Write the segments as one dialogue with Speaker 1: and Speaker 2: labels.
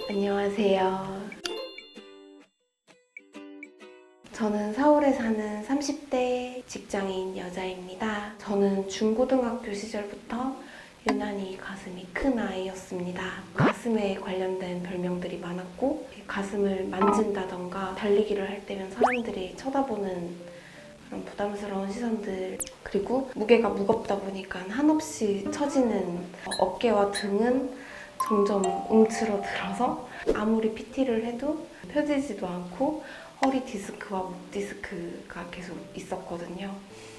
Speaker 1: 안녕하세요. 저는 서울에 사는 30대 직장인 여자입니다. 저는 중고등학교 시절부터 유난히 가슴이 큰 아이였습니다. 가슴에 관련된 별명들이 많았고 가슴을 만진다던가 달리기를 할 때면 사람들이 쳐다보는 그런 부담스러운 시선들, 그리고 무게가 무겁다 보니까 한없이 처지는 어깨와 등은 점점 움츠러들어서 아무리 PT를 해도 펴지지도 않고 허리 디스크와 목 디스크가 계속 있었거든요.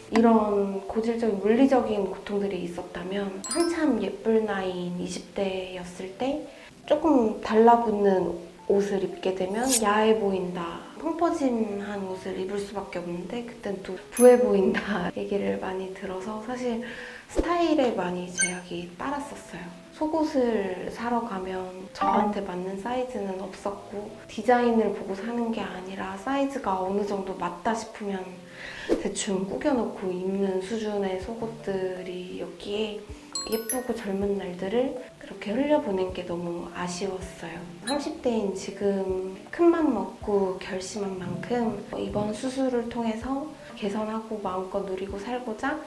Speaker 1: 이런 고질적인 물리적인 고통들이 있었다면 한참 예쁠 나이인 20대였을 때 조금 달라붙는 옷을 입게 되면 야해 보인다, 펑퍼짐한 옷을 입을 수밖에 없는데 그땐 또 부해 보인다 얘기를 많이 들어서 사실 스타일에 많이 제약이 따랐었어요. 속옷을 사러 가면 저한테 맞는 사이즈는 없었고 디자인을 보고 사는 게 아니라 사이즈가 어느 정도 맞다 싶으면 대충 꾸겨놓고 입는 수준의 속옷들이었기에 예쁘고 젊은 날들을 그렇게 흘려보낸 게 너무 아쉬웠어요. 30대인 지금 큰맘 먹고 결심한 만큼 이번 수술을 통해서 개선하고 마음껏 누리고 살고자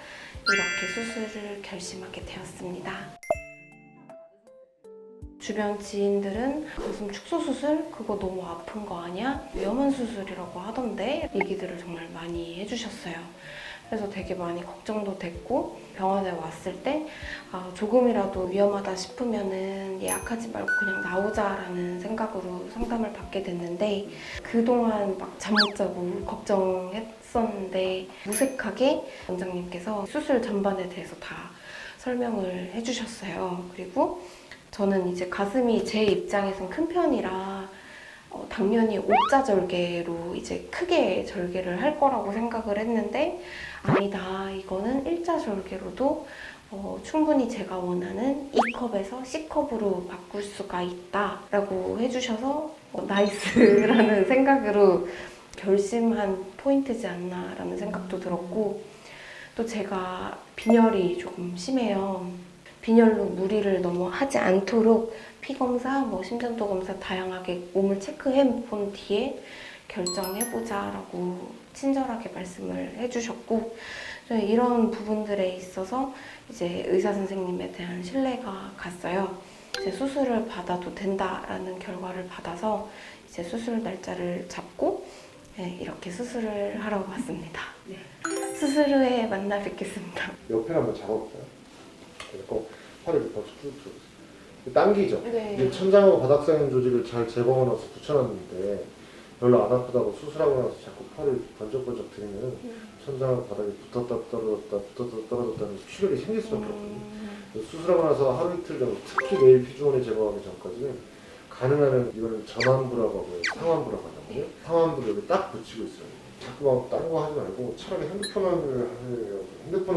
Speaker 1: 이렇게 수술을 결심하게 되었습니다. 주변 지인들은 가슴 축소 수술? 그거 너무 아픈 거 아니야? 위험한 수술이라고 하던데? 얘기들을 정말 많이 해주셨어요. 그래서 되게 많이 걱정도 됐고 병원에 왔을 때 조금이라도 위험하다 싶으면은 예약하지 말고 그냥 나오자라는 생각으로 상담을 받게 됐는데 그동안 막 잠 못 자고 걱정했었는데 무색하게 원장님께서 수술 전반에 대해서 다 설명을 해주셨어요. 그리고 저는 이제 가슴이 제 입장에선 큰 편이라 당연히 O자 절개로 이제 크게 절개를 할 거라고 생각을 했는데 아니다, 이거는 일자 절개로도 충분히 제가 원하는 E컵에서 C컵으로 바꿀 수가 있다 라고 해주셔서 나이스라는 생각으로 결심한 포인트지 않나 라는 생각도 들었고, 또 제가 빈혈이 조금 심해요. 빈혈로 무리를 너무 하지 않도록 피검사, 심전도 검사 다양하게 몸을 체크해 본 뒤에 결정해보자라고 친절하게 말씀을 해주셨고, 이런 부분들에 있어서 이제 의사 선생님에 대한 신뢰가 갔어요. 이제 수술을 받아도 된다라는 결과를 받아서 이제 수술 날짜를 잡고 이렇게 수술을 하러 왔습니다. 네. 수술 후에 만나 뵙겠습니다.
Speaker 2: 옆에 한번 잡아볼까요? 그리고 팔을 이렇게 쭉 당기죠?
Speaker 1: 네.
Speaker 2: 이제 천장하고 바닥사인 조직을 잘 제거해놔서 붙여놨는데 별로 안 아프다고 수술하고 나서 자꾸 팔을 번쩍번쩍 들이면 천장하고 바닥이 붙었다 떨어졌다는 출혈이 생길 수밖에 없거든요. 수술하고 나서 하루 이틀 정도, 특히 매일 피주원을 제거하기 전까지는 가능하면 이거는 전완부라고 하고요, 상완부라고 하거든요. 상완부를 여기 딱 붙이고 있어요. 자꾸 막 다른 거 하지 말고 차라리 핸드폰을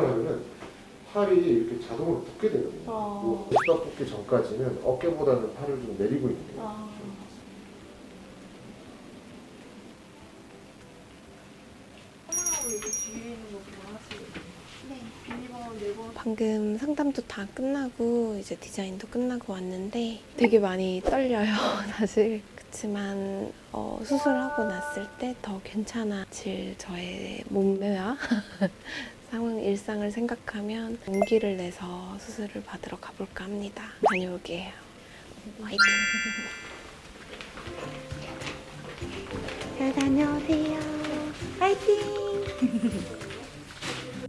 Speaker 2: 하면은 팔이 이렇게 자동으로 붓게 되거든요. 시각 붓기 전까지는 어깨보다는 팔을 좀 내리고 있는 게
Speaker 1: 방금 상담도 다 끝나고 이제 디자인도 끝나고 왔는데 되게 많이 떨려요, 사실. 그렇지만 수술하고 났을 때 더 괜찮아질 저의 몸매와 일상을 생각하면 용기를 내서 수술을 받으러 가볼까 합니다. 다녀올게요. 화이팅! 잘 다녀오세요. 화이팅!